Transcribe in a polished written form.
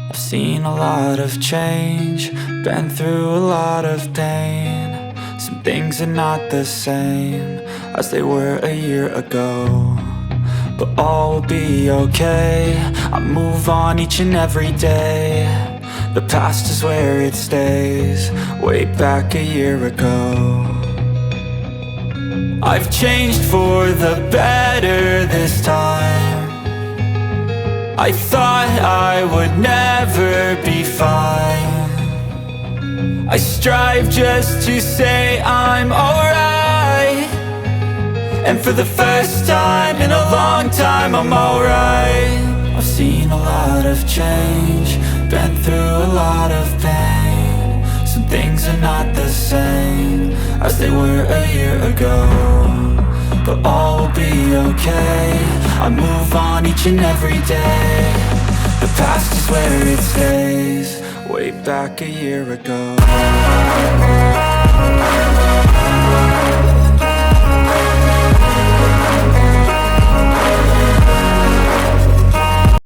I've seen a lot of change, been through a lot of pain. Some things are not the same as they were a year ago, but all will be okay. I move on each and every day. The past is where it stays, way back a year ago. I've changed for the better this time. I thought I would never be fine. I strive just to say I'm alright, and for the first time in a long time I'm alright. I've seen a lot of change, been through a lot of pain. Some things are not the same as they were a year ago, but all will be okay. I move on each and every day. The past is where it stays, way back a year ago.